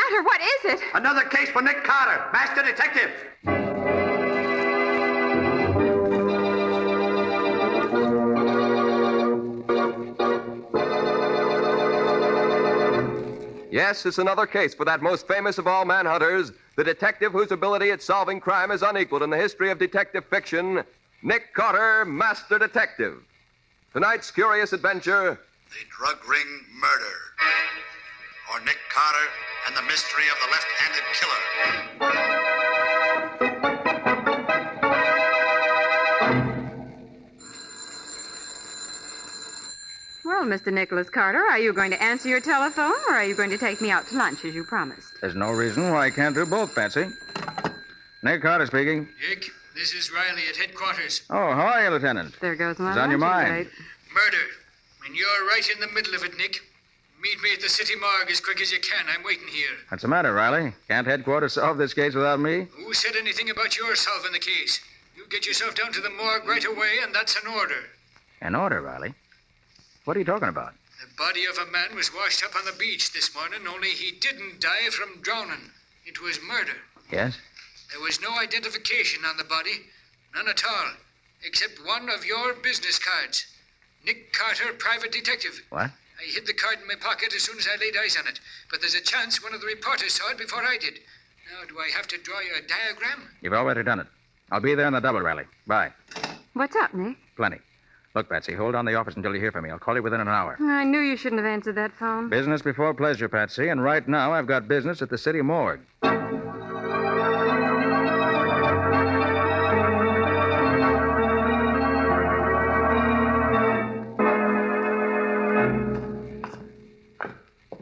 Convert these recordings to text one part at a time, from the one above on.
matter? What is it? Another case for Nick Carter, Master Detective. Yes, it's another case for that most famous of all manhunters, the detective whose ability at solving crime is unequaled in the history of detective fiction, Nick Carter, Master Detective. Tonight's curious adventure... The drug ring murder. Or Nick Carter and the mystery of the left-handed killer. Well, Mr. Nicholas Carter, are you going to answer your telephone, or are you going to take me out to lunch as you promised? There's no reason why I can't do both, Patsy. Nick Carter speaking. Nick, this is Riley at headquarters. Oh, how are you, Lieutenant? There goes my What's on your luncheon mind? date. Murder. And you're right in the middle of it, Nick. Meet me at the city morgue as quick as you can. I'm waiting here. What's the matter, Riley? Can't headquarters solve this case without me? Who said anything about your solving the case? You get yourself down to the morgue right away, and that's an order. An order, Riley? What are you talking about? The body of a man was washed up on the beach this morning, only he didn't die from drowning. It was murder. Yes? There was no identification on the body. None at all. Except one of your business cards. Nick Carter, private detective. What? I hid the card in my pocket as soon as I laid eyes on it. But there's a chance one of the reporters saw it before I did. Now, do I have to draw you a diagram? You've already done it. I'll be there in the double, Riley. Bye. What's up, Nick? Plenty. Look, Patsy, hold on the office until you hear from me. I'll call you within an hour. I knew you shouldn't have answered that phone. Business before pleasure, Patsy, and right now I've got business at the city morgue.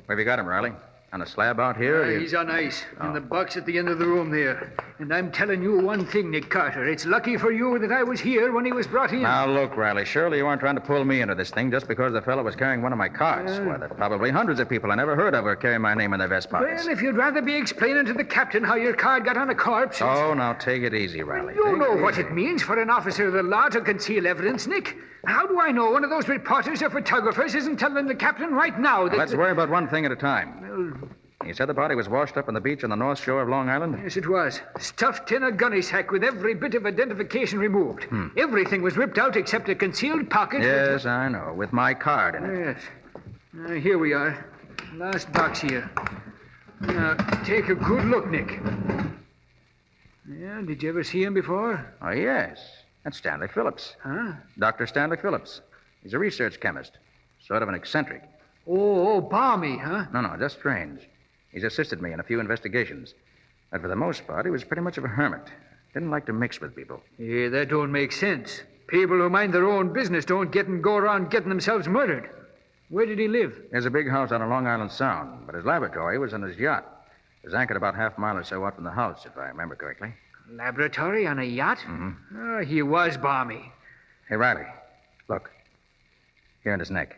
Where have you got him, Riley? On a slab out here? He's on ice, in the box at the end of the room there. And I'm telling you one thing, Nick Carter. It's lucky for you that I was here when he was brought in. Now, look, Riley, surely you aren't trying to pull me into this thing just because the fellow was carrying one of my cards. Well, there's probably hundreds of people I never heard of who are carrying my name in their vest pockets. Well, if you'd rather be explaining to the captain how your card got on a corpse... Oh, now take it easy, Riley. You know what it means for an officer of the law to conceal evidence, Nick. How do I know one of those reporters or photographers isn't telling the captain right now that... Let's worry about one thing at a time. You said the body was washed up on the beach on the north shore of Long Island? Yes, it was. Stuffed in a gunny sack with every bit of identification removed. Everything was ripped out except a concealed pocket. Yes, I know, with my card in it. Yes. Here we are. Last box here. Now, take a good look, Nick. Yeah, did you ever see him before? Oh, yes. That's Stanley Phillips. Huh? Dr. Stanley Phillips. He's a research chemist. Sort of an eccentric. Oh, balmy, huh? No, just strange. He's assisted me in a few investigations. But for the most part, he was pretty much of a hermit. Didn't like to mix with people. Yeah, that don't make sense. People who mind their own business don't go around getting themselves murdered. Where did he live? There's a big house on a Long Island Sound, but his laboratory was on his yacht. It was anchored about half a mile or so out from the house, if I remember correctly. Laboratory on a yacht? Oh, he was balmy. Hey, Riley, look. Here in his neck.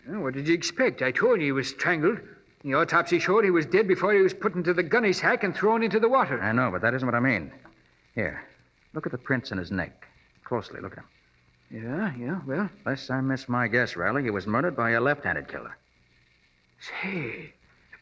What did you expect? I told you he was strangled. The autopsy showed he was dead before he was put into the gunny sack and thrown into the water. I know, but that isn't what I mean. Here, look at the prints in his neck. Closely, look at him. Yeah, well. Unless I miss my guess, Riley, he was murdered by a left-handed killer. Say,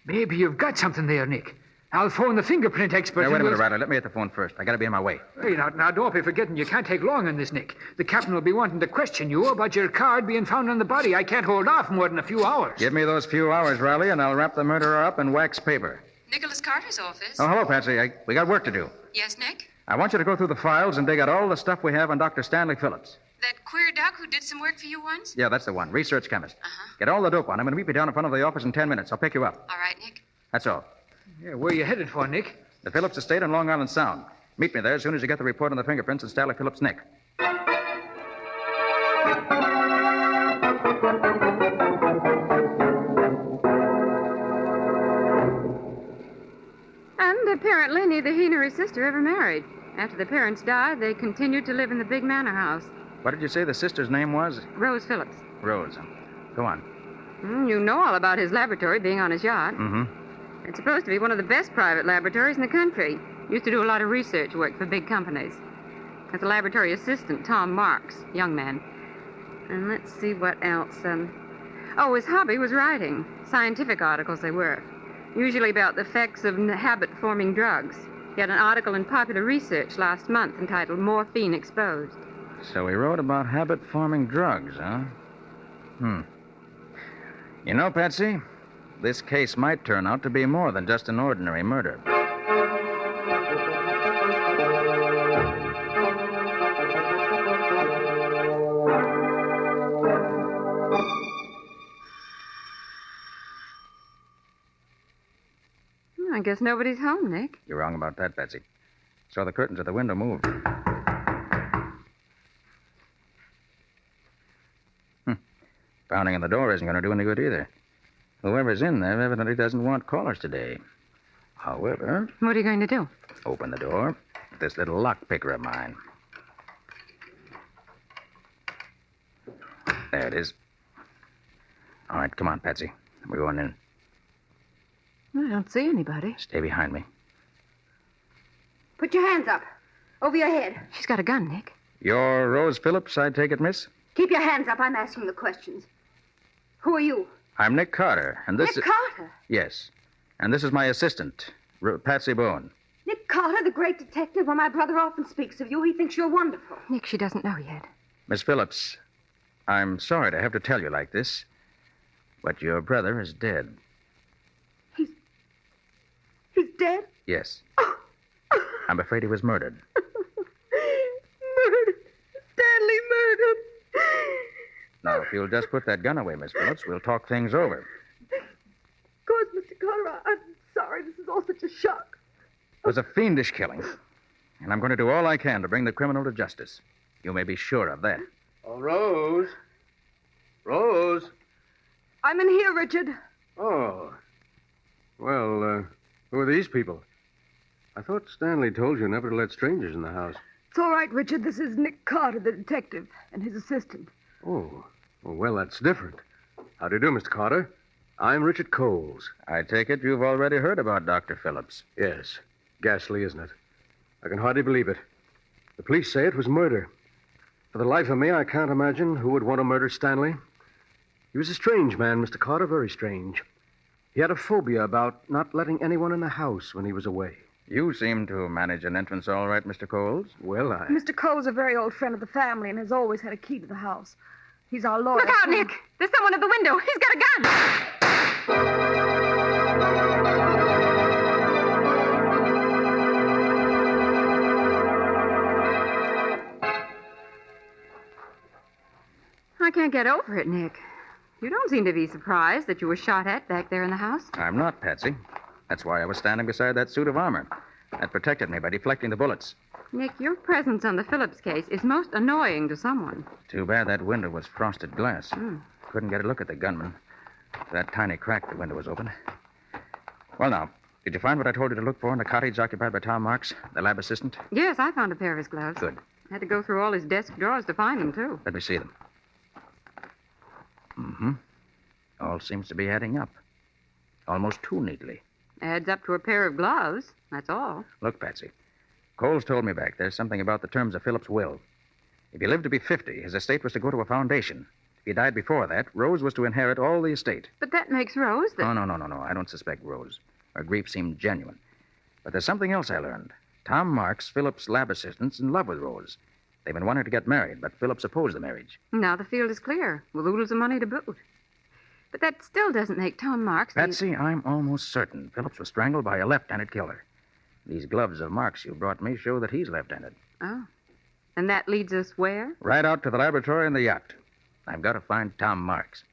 maybe you've got something there, Nick. I'll phone the fingerprint expert. Now, wait a minute, Riley. Let me hit the phone first. I gotta be on my way. Hey, now, don't be forgetting you can't take long on this, Nick. The captain will be wanting to question you about your card being found on the body. I can't hold off more than a few hours. Give me those few hours, Riley, and I'll wrap the murderer up in wax paper. Nicholas Carter's office. Oh, hello, Patsy. We got work to do. Yes, Nick? I want you to go through the files and dig out all the stuff we have on Dr. Stanley Phillips. That queer doc who did some work for you once? Yeah, that's the one. Research chemist. Uh-huh. Get all the dope on him and meet me down in front of the office in 10 minutes. I'll pick you up. All right, Nick. That's all. Yeah, where you headed for, Nick? The Phillips estate on Long Island Sound. Meet me there as soon as you get the report on the fingerprints in Stanley Phillips' neck. And apparently neither he nor his sister ever married. After the parents died, they continued to live in the big manor house. What did you say the sister's name was? Rose Phillips. Rose. Go on. You know all about his laboratory being on his yacht. Mm-hmm. It's supposed to be one of the best private laboratories in the country. Used to do a lot of research work for big companies. As a laboratory assistant, Tom Marks, young man. And let's see what else. His hobby was writing. Scientific articles they were. Usually about the effects of habit-forming drugs. He had an article in Popular Research last month entitled Morphine Exposed. So he wrote about habit-forming drugs, huh? You know, Patsy, this case might turn out to be more than just an ordinary murder. I guess nobody's home, Nick. You're wrong about that, Patsy. Saw the curtains at the window move. Pounding on the door isn't going to do any good either. Whoever's in there evidently doesn't want callers today. However, What are you going to do? open the door with this little lock picker of mine. There it is. All right, come on, Patsy. We're going in. I don't see anybody. Stay behind me. Put your hands up. Over your head. She's got a gun, Nick. You're Rose Phillips, I take it, miss? Keep your hands up. I'm asking the questions. Who are you? I'm Nick Carter, and this Nick is... Carter. Yes. And this is my assistant, Patsy Boone. Nick Carter, the great detective. Well, my brother often speaks of you. He thinks you're wonderful. Nick, she doesn't know yet. Miss Phillips, I'm sorry to have to tell you like this, but your brother is dead. He's dead? Yes. I'm afraid he was murdered. Murdered. Stanley murdered. Now, if you'll just put that gun away, Miss Phillips, we'll talk things over. Of course, Mr. Carter, I'm sorry. This is all such a shock. It was a fiendish killing, and I'm going to do all I can to bring the criminal to justice. You may be sure of that. Oh, Rose. Rose. I'm in here, Richard. Oh. Well, who are these people? I thought Stanley told you never to let strangers in the house. It's all right, Richard. This is Nick Carter, the detective, and his assistant. Oh. Well, that's different. How do you do, Mr. Carter? I'm Richard Coles. I take it you've already heard about Dr. Phillips. Yes. Ghastly, isn't it? I can hardly believe it. The police say it was murder. For the life of me, I can't imagine who would want to murder Stanley. He was a strange man, Mr. Carter, very strange. He had a phobia about not letting anyone in the house when he was away. You seem to manage an entrance all right, Mr. Coles. Well, Mr. Cole's a very old friend of the family and has always had a key to the house. He's our lawyer. Look out, Nick! There's someone at the window. He's got a gun! I can't get over it, Nick. You don't seem to be surprised that you were shot at back there in the house. I'm not, Patsy. That's why I was standing beside that suit of armor. That protected me by deflecting the bullets. Nick, your presence on the Phillips case is most annoying to someone. Too bad that window was frosted glass. Couldn't get a look at the gunman. That tiny crack the window was open. Well, now, did you find what I told you to look for in the cottage occupied by Tom Marks, the lab assistant? Yes, I found a pair of his gloves. Good. I had to go through all his desk drawers to find them, too. Let me see them. All seems to be adding up. Almost too neatly. Adds up to a pair of gloves, that's all. Look, Patsy. Coles told me back there's something about the terms of Phillips' will. If he lived to be 50, his estate was to go to a foundation. If he died before that, Rose was to inherit all the estate. But that makes Rose the... Oh, no. I don't suspect Rose. Her grief seemed genuine. But there's something else I learned. Tom Marks, Phillips' lab assistant's in love with Rose. They've been wanting to get married, but Phillips opposed the marriage. Now the field is clear, with oodles of money to boot. But that still doesn't make Tom Marks... Patsy, I'm almost certain Phillips was strangled by a left-handed killer. These gloves of Marks you brought me show that he's left-handed. Oh. And that leads us where? Right out to the laboratory and the yacht. I've got to find Tom Marks.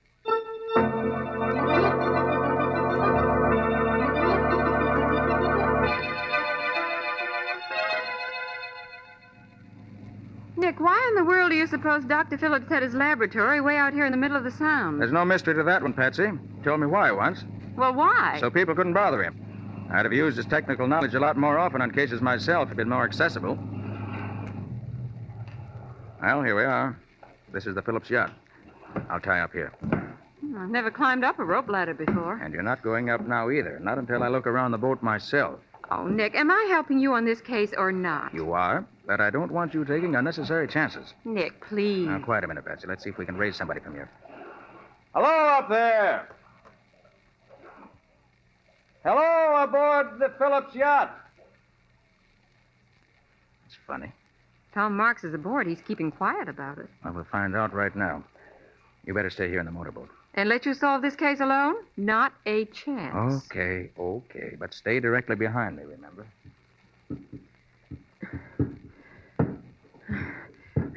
Nick, why in the world do you suppose Dr. Phillips had his laboratory way out here in the middle of the Sound? There's no mystery to that one, Patsy. He told me why once. Well, why? So people couldn't bother him. I'd have used his technical knowledge a lot more often on cases myself if it'd been more accessible. Well, here we are. This is the Phillips yacht. I'll tie up here. I've never climbed up a rope ladder before. And you're not going up now either. Not until I look around the boat myself. Oh, Nick, am I helping you on this case or not? You are, but I don't want you taking unnecessary chances. Nick, please. Now, quiet a minute, Patsy. Let's see if we can raise somebody from here. Hello up there! Hello, aboard the Phillips yacht. It's funny. Tom Marks is aboard. He's keeping quiet about it. Well, we'll find out right now. You better stay here in the motorboat. And let you solve this case alone? Not a chance. Okay. But stay directly behind me, remember?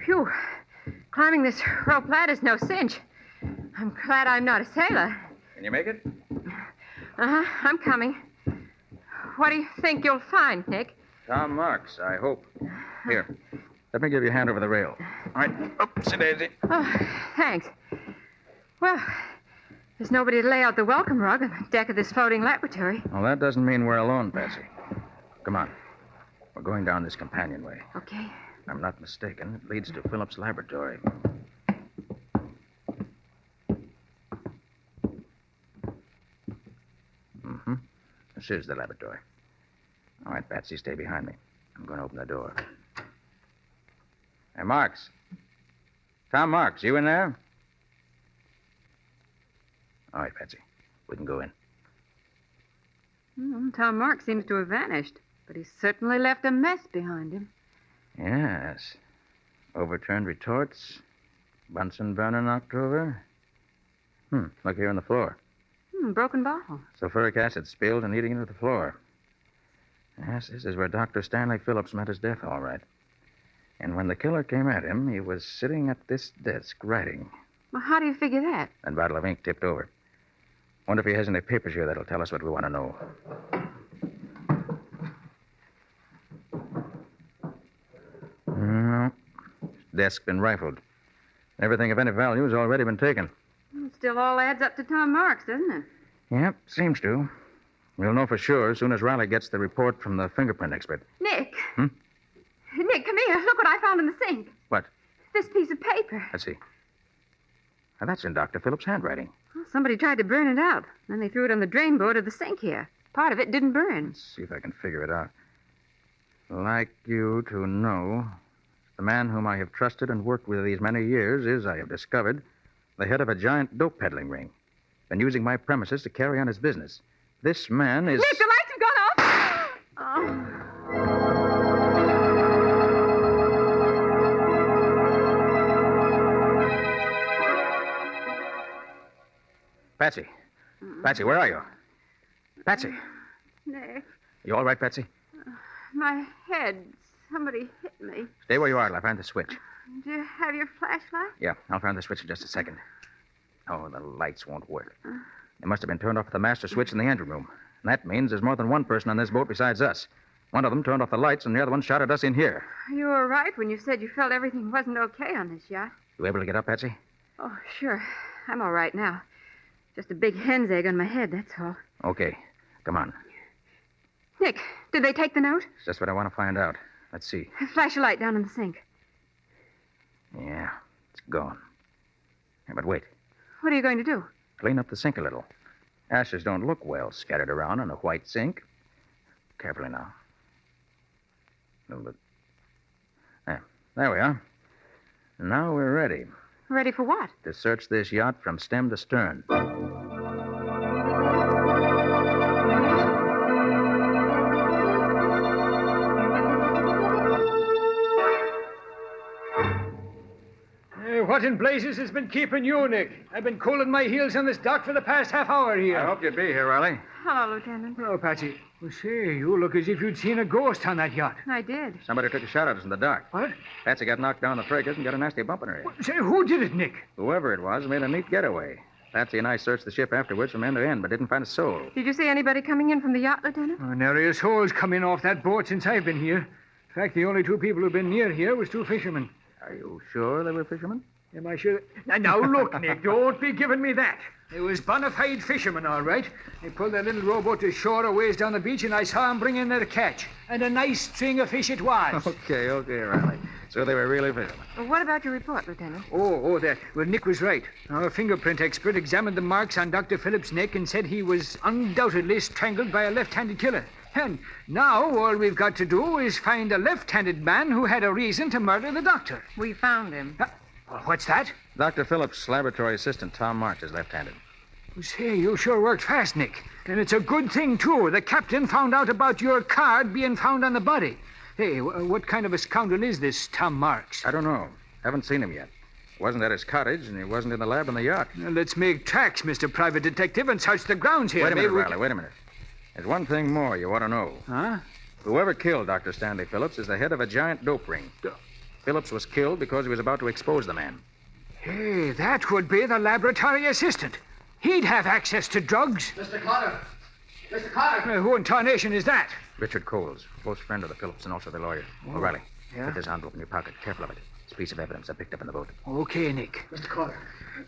Phew. Climbing this rope ladder is no cinch. I'm glad I'm not a sailor. Can you make it? Uh-huh. I'm coming. What do you think you'll find, Nick? Tom Marks, I hope. Here. Let me give you a hand over the rail. All right. Oopsie daisy. Oh, thanks. Well, there's nobody to lay out the welcome rug on the deck of this floating laboratory. Well, that doesn't mean we're alone, Patsy. Come on. We're going down this companionway. Okay. If I'm not mistaken, it leads to Phillips' laboratory. Mm-hmm. This is the laboratory. All right, Patsy, stay behind me. I'm going to open the door. Hey, Marks. Tom Marks, you in there? All right, Patsy. We can go in. Tom Marks seems to have vanished, but he's certainly left a mess behind him. Yes. Overturned retorts. Bunsen burner knocked over. Look here on the floor. Broken bottle. Sulfuric acid spilled and eating into the floor. Yes, this is where Dr. Stanley Phillips met his death, all right. And when the killer came at him, he was sitting at this desk writing. Well, how do you figure that? That bottle of ink tipped over. Wonder if he has any papers here that'll tell us what we want to know. No. Desk been rifled. Everything of any value has already been taken. It still all adds up to Tom Marks, doesn't it? Yep, seems to. We'll know for sure as soon as Riley gets the report from the fingerprint expert. Nick. Nick, come here. Look what I found in the sink. What? This piece of paper. Let's see. Now, that's in Dr. Phillips' handwriting. Well, somebody tried to burn it out. Then they threw it on the drain board of the sink here. Part of it didn't burn. Let's see if I can figure it out. Like you to know, the man whom I have trusted and worked with these many years is, I have discovered, the head of a giant dope peddling ring. Been using my premises to carry on his business. This man is... Nick, the lights have gone off! Oh. Patsy. Patsy, where are you? Patsy. Nick. You all right, Patsy? My head. Somebody hit me. Stay where you are till I find the switch. Do you have your flashlight? Yeah, I'll find the switch in just a second. Oh, the lights won't work. They must have been turned off at the master switch in the engine room. And that means there's more than one person on this boat besides us. One of them turned off the lights, and the other one shot at us in here. You were right when you said you felt everything wasn't okay on this yacht. You able to get up, Patsy? Oh, sure. I'm all right now. Just a big hen's egg on my head, that's all. Okay. Come on. Nick, did they take the note? It's just what I want to find out. Let's see. Flash a light down in the sink. Yeah, it's gone. Hey, but wait. What are you going to do? Clean up the sink a little. Ashes don't look well scattered around in a white sink. Carefully now. A little bit. There we are. Now we're ready. Ready for what? To search this yacht from stem to stern. What in blazes has been keeping you, Nick? I've been cooling my heels on this dock for the past half hour here. I hope you'd be here, Riley. Hello, Lieutenant. Oh, Patsy. Well, say, you look as if you'd seen a ghost on that yacht. I did. Somebody took a shot at us in the dock. What? Patsy got knocked down the breakers and got a nasty bump in her head. Well, say, who did it, Nick? Whoever it was made a neat getaway. Patsy and I searched the ship afterwards from end to end, but didn't find a soul. Did you see anybody coming in from the yacht, Lieutenant? Oh, nary a soul's come in off that boat since I've been here. In fact, the only two people who've been near here was two fishermen. Are you sure they were fishermen? Am I sure? Now, look, Nick, don't be giving me that. It was bona fide fishermen, all right. They pulled their little rowboat to shore a ways down the beach, and I saw them bring in their catch. And a nice string of fish it was. Okay, Riley. So they were really fishermen. Well, what about your report, Lieutenant? That. Well, Nick was right. Our fingerprint expert examined the marks on Dr. Phillips' neck and said he was undoubtedly strangled by a left-handed killer. And now all we've got to do is find a left-handed man who had a reason to murder the doctor. We found him. What's that? Dr. Phillips' laboratory assistant, Tom Marks, is left-handed. Say, you sure worked fast, Nick. And it's a good thing, too. The captain found out about your card being found on the body. Hey, what kind of a scoundrel is this Tom Marks? I don't know. Haven't seen him yet. Wasn't at his cottage, and he wasn't in the lab on the yacht. Now, let's make tracks, Mr. Private Detective, and search the grounds here. Wait a minute, Maybe Riley, wait a minute. There's one thing more you ought to know. Huh? Whoever killed Dr. Stanley Phillips is the head of a giant dope ring. Phillips was killed because he was about to expose the man. Hey, that would be the laboratory assistant. He'd have access to drugs. Mr. Carter! Mr. Carter! Who in tarnation is that? Richard Coles, close friend of the Phillips and also the lawyer. Oh, Riley, put this envelope in your pocket. Careful of it. It's a piece of evidence I picked up in the boat. Okay, Nick. Mr. Carter.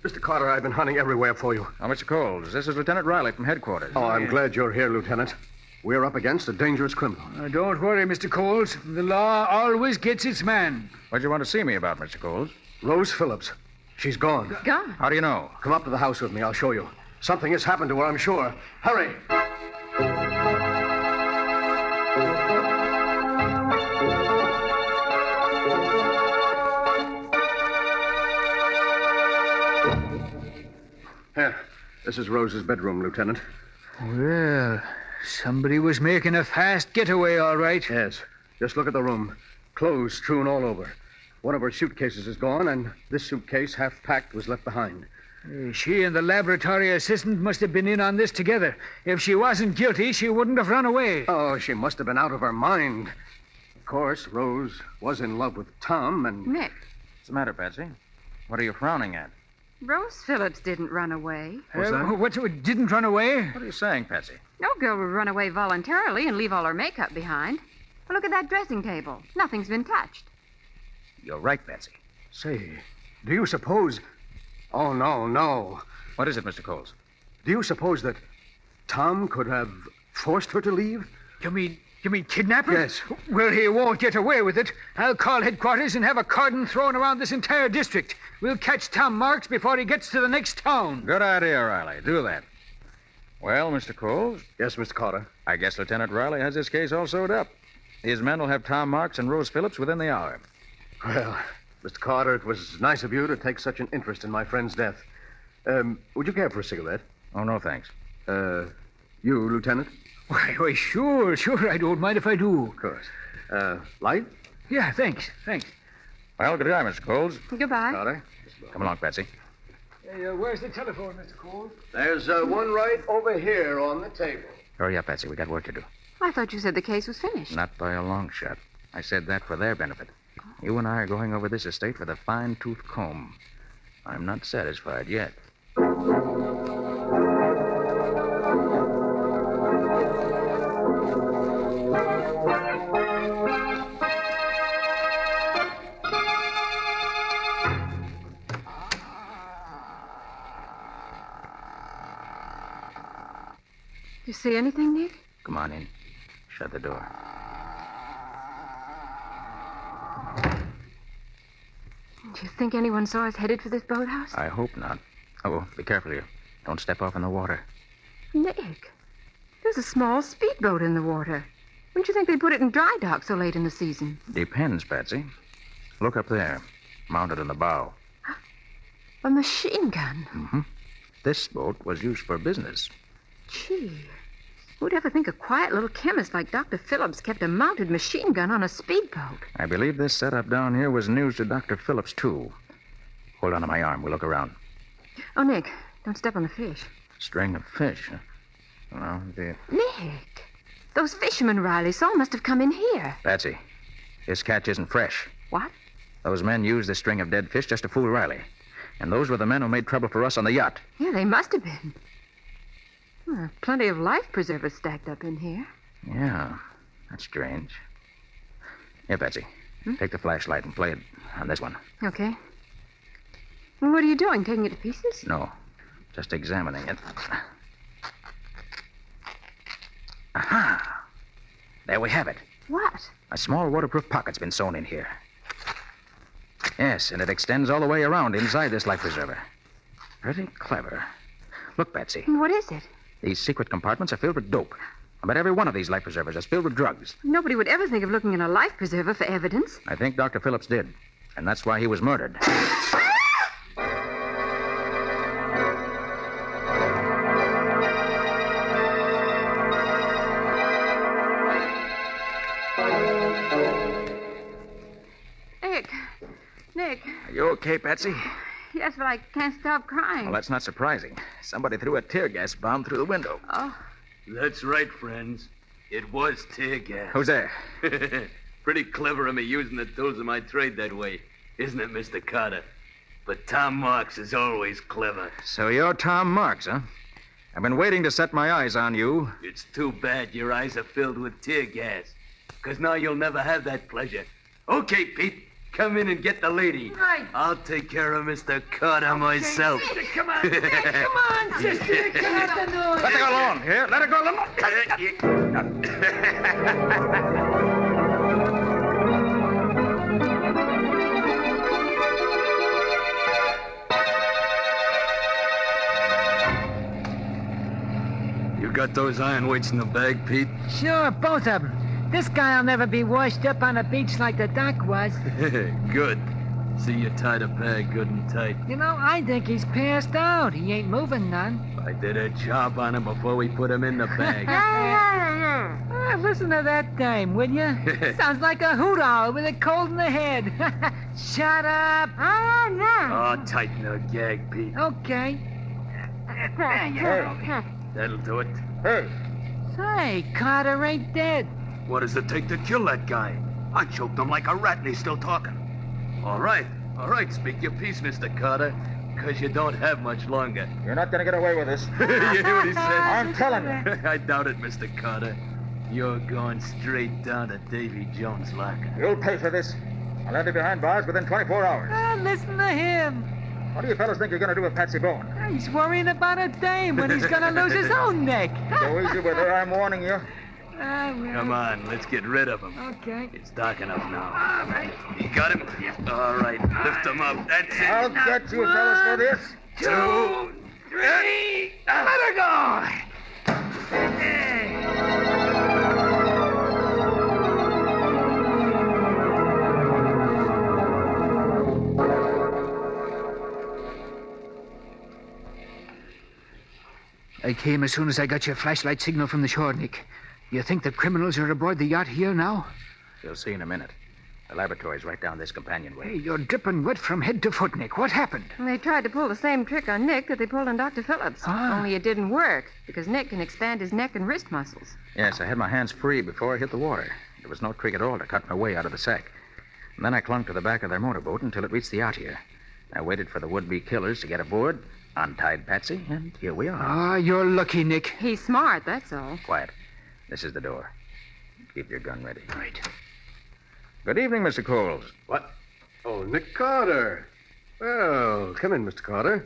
Mr. Carter, I've been hunting everywhere for you. Oh, Mr. Coles, this is Lieutenant Riley from headquarters. Oh, I'm glad you're here, Lieutenant. We're up against a dangerous criminal. Don't worry, Mr. Coles. The law always gets its man. What'd you want to see me about, Mr. Coles? Rose Phillips. She's gone. Gone? How do you know? Come up to the house with me. I'll show you. Something has happened to her, I'm sure. Hurry! Here. This is Rose's bedroom, Lieutenant. Well, somebody was making a fast getaway, all right. Yes. Just look at the room. Clothes strewn all over. One of her suitcases is gone, and this suitcase, half packed, was left behind. She and the laboratory assistant must have been in on this together. If she wasn't guilty, she wouldn't have run away. Oh, she must have been out of her mind. Of course, Rose was in love with Tom, and... Nick, What's the matter, Patsy? What are you frowning at? Rose Phillips didn't run away. What's that? What, didn't run away? What are you saying, Patsy? No girl would run away voluntarily and leave all her makeup behind. Well, look at that dressing table. Nothing's been touched. You're right, Patsy. Say, do you suppose... Oh, no. What is it, Mr. Coles? Do you suppose that Tom could have forced her to leave? You mean kidnap her? Yes. Well, he won't get away with it. I'll call headquarters and have a cordon thrown around this entire district. We'll catch Tom Marks before he gets to the next town. Good idea, Riley. Do that. Well, Mr. Coles, Yes, Mr. Carter. I guess Lieutenant Riley has his case all sewed up. His men will have Tom Marks and Rose Phillips within the hour. Well, Mr. Carter, it was nice of you to take such an interest in my friend's death. Would you care for a cigarette? Oh, no, thanks. You, Lieutenant? Why, sure. I don't mind if I do. Of course. Light? Yeah, thanks. Well, good day, Mr. Coles. Goodbye. Carter? Come along, Patsy. Hey, where's the telephone, Mr. Cole? There's one right over here on the table. Hurry up, Patsy. We got work to do. I thought you said the case was finished. Not by a long shot. I said that for their benefit. You and I are going over this estate with a fine-tooth comb. I'm not satisfied yet. You see anything, Nick? Come on in. Shut the door. Do you think anyone saw us headed for this boathouse? I hope not. Oh, be careful here. Don't step off in the water. Nick, there's a small speedboat in the water. Wouldn't you think they'd put it in dry dock so late in the season? Depends, Patsy. Look up there, mounted in the bow. A machine gun. Mm-hmm. This boat was used for business. Gee, who'd ever think a quiet little chemist like Dr. Phillips kept a mounted machine gun on a speedboat? I believe this setup down here was news to Dr. Phillips, too. Hold on to my arm. We'll look around. Oh, Nick, don't step on the fish. String of fish, huh? Well, Nick, those fishermen Riley saw must have come in here. Patsy, this catch isn't fresh. What? Those men used this string of dead fish just to fool Riley. And those were the men who made trouble for us on the yacht. Yeah, they must have been. Well, plenty of life preservers stacked up in here. Yeah, that's strange. Here, Patsy, take the flashlight and play it on this one. Okay. Well, what are you doing, taking it to pieces? No, just examining it. Aha! There we have it. What? A small waterproof pocket's been sewn in here. Yes, and it extends all the way around inside this life preserver. Pretty clever. Look, Patsy. What is it? These secret compartments are filled with dope. I bet every one of these life preservers is filled with drugs. Nobody would ever think of looking in a life preserver for evidence. I think Dr. Phillips did. And that's why he was murdered. okay, Patsy? Yes, but I can't stop crying. Well, that's not surprising. Somebody threw a tear gas bomb through the window. Oh, That's right, friends. It was tear gas. Who's there? Pretty clever of me using the tools of my trade that way, isn't it, Mr. Carter? But Tom Marks is always clever. So you're Tom Marks, huh? I've been waiting to set my eyes on you. It's too bad your eyes are filled with tear gas, because now you'll never have that pleasure. Okay, Pete, come in and get the lady. Right. I'll take care of Mr. Carter myself. Come on, come on, sister. Get out the noise. Let her go alone. Here, let her go alone. You got those iron weights in the bag, Pete? Sure, both of them. This guy'll never be washed up on a beach like the doc was. Good. See you tied a bag good and tight. You know, I think he's passed out. He ain't moving none. I did a job on him before we put him in the bag. Listen to that dame, will you? Sounds like a hoot owl with a cold in the head. Shut up. Oh, tighten the gag, Pete. Okay. That'll do it. Hey. Say, Carter ain't dead. What does it take to kill that guy? I choked him like a rat and he's still talking. All right. Speak your piece, Mr. Carter, because you don't have much longer. You're not going to get away with this. You hear what he said? I'm telling you. I doubt it, Mr. Carter. You're going straight down to Davy Jones' locker. You'll pay for this. I'll have you behind bars within 24 hours. Listen to him. What do you fellas think you're going to do with Patsy Bowen? He's worrying about a dame when he's gonna lose his own neck. Go easy with her, I'm warning you. Come on, let's get rid of him. Okay. It's dark enough now. All right. You got him? All right, lift him up. That's it. I'll get you fellas for this. 2, 3. Let her go. I came as soon as I got your flashlight signal from the shore, Nick. You think the criminals are aboard the yacht here now? You'll see in a minute. The laboratory's right down this companionway. Hey, you're dripping wet from head to foot, Nick. What happened? they tried to pull the same trick on Nick that they pulled on Dr. Phillips. Only it didn't work, because Nick can expand his neck and wrist muscles. Yes, I had my hands free before I hit the water. There was no trick at all to cut my way out of the sack. And then I clung to the back of their motorboat until it reached the yacht here. I waited for the would-be killers to get aboard, untied Patsy, and here we are. You're lucky, Nick. He's smart, that's all. Quiet. This is the door. Keep your gun ready. Right. Good evening, Mr. Coles. What? Oh, Nick Carter. Well, come in, Mr. Carter.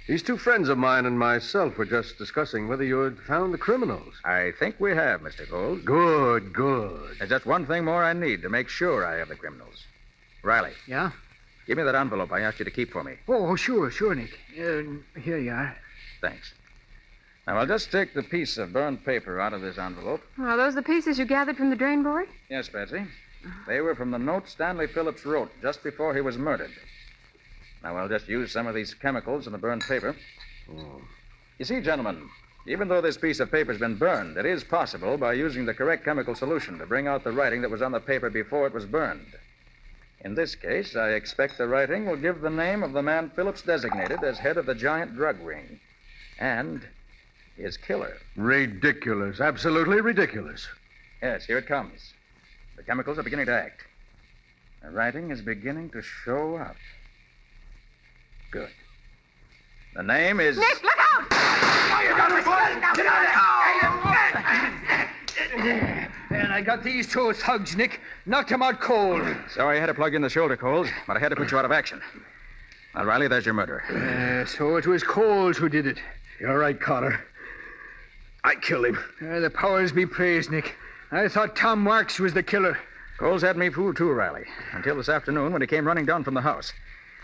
These two friends of mine and myself were just discussing whether you had found the criminals. I think we have, Mr. Coles. Good, good. There's just one thing more I need to make sure I have the criminals. Riley. Yeah? Give me that envelope I asked you to keep for me. Oh, sure, Nick. Here you are. Thanks. Now, I'll just take the piece of burned paper out of this envelope. Are those the pieces you gathered from the drain board? Yes, Patsy. They were from the note Stanley Phillips wrote just before he was murdered. Now, I'll just use some of these chemicals in the burned paper. Oh. You see, gentlemen, even though this piece of paper's been burned, it is possible by using the correct chemical solution to bring out the writing that was on the paper before it was burned. In this case, I expect the writing will give the name of the man Phillips designated as head of the giant drug ring and his killer. Ridiculous. Absolutely ridiculous. Yes, here it comes. The chemicals are beginning to act. The writing is beginning to show up. Good. The name is... Nick, look out! And I got these two thugs, Nick. Knocked them out cold. Sorry I had to plug in the shoulder, Coles, but I had to put you out of action. Now, Riley, there's your murderer. So it was Coles who did it. You're right, Carter. I killed him. The powers be praised, Nick. I thought Tom Marks was the killer. Coles had me fooled too, Riley, until this afternoon when he came running down from the house.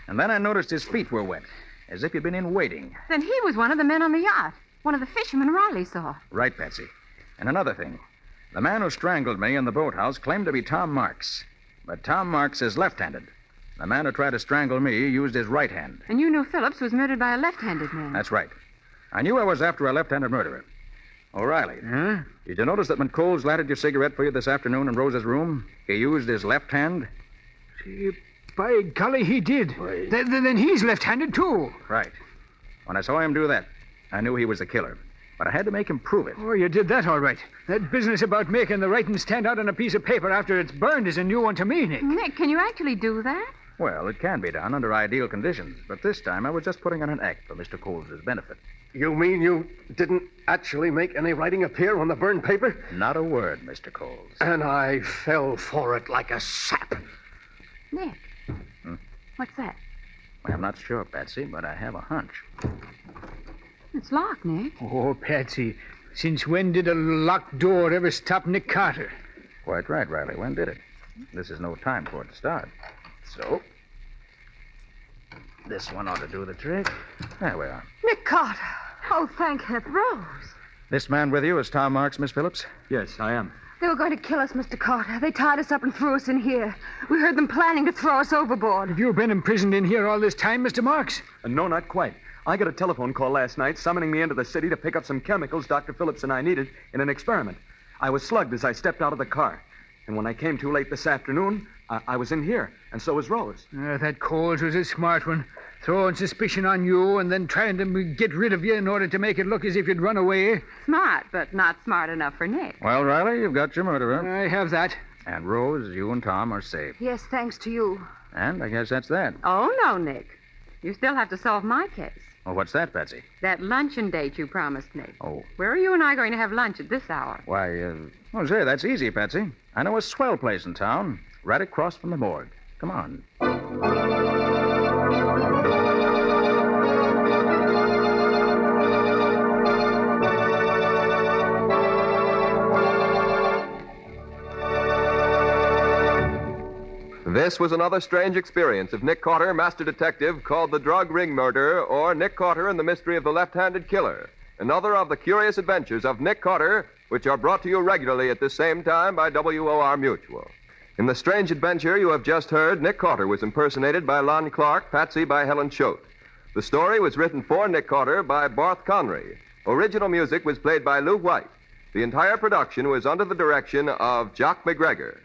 And then I noticed his feet were wet, as if he'd been in waiting. Then he was one of the men on the yacht. One of the fishermen Riley saw. Right, Patsy. And another thing. The man who strangled me in the boathouse claimed to be Tom Marks. But Tom Marks is left-handed. The man who tried to strangle me used his right hand. And you knew Phillips was murdered by a left-handed man. That's right. I knew I was after a left-handed murderer. O'Reilly. Huh? Did you notice that when Coles lighted your cigarette for you this afternoon in Rose's room, he used his left hand? By golly, he did. Then he's left-handed, too. Right. When I saw him do that, I knew he was the killer. But I had to make him prove it. Oh, you did that all right. That business about making the writing stand out on a piece of paper after it's burned is a new one to me, Nick. Nick, can you actually do that? Well, it can be done under ideal conditions, but this time I was just putting on an act for Mr. Coles' benefit. You mean you didn't actually make any writing appear on the burned paper? Not a word, Mr. Coles. And I fell for it like a sap. Nick. What's that? I'm not sure, Patsy, but I have a hunch. It's locked, Nick. Oh, Patsy, since when did a locked door ever stop Nick Carter? Quite right, Riley. When did it? This is no time for it to start. So, this one ought to do the trick. There we are. Nick Carter. Oh, thank heaven. Rose. This man with you is Tom Marks, Miss Phillips? Yes, I am. They were going to kill us, Mr. Carter. They tied us up and threw us in here. We heard them planning to throw us overboard. Have you been imprisoned in here all this time, Mr. Marks? No, not quite. I got a telephone call last night summoning me into the city to pick up some chemicals Dr. Phillips and I needed in an experiment. I was slugged as I stepped out of the car. And when I came too late this afternoon, I was in here, and so was Rose. That Coles was a smart one. Throwing suspicion on you and then trying to get rid of you in order to make it look as if you'd run away. Smart, but not smart enough for Nick. Well, Riley, you've got your murderer. I have that. And Rose, you and Tom are safe. Yes, thanks to you. And I guess that's that. Oh, no, Nick. You still have to solve my case. Well, what's that, Patsy? That luncheon date you promised me. Oh. Where are you and I going to have lunch at this hour? Why, oh, say, that's easy, Patsy. I know a swell place in town, right across from the morgue. Come on. This was another strange experience of Nick Carter, Master Detective, called The Drug Ring Murder, or Nick Carter and the Mystery of the Left-Handed Killer. Another of the curious adventures of Nick Carter, which are brought to you regularly at this same time by WOR Mutual. In the strange adventure you have just heard, Nick Carter was impersonated by Lon Clark, Patsy by Helen Choate. The story was written for Nick Carter by Barth Conry. Original music was played by Lou White. The entire production was under the direction of Jock McGregor.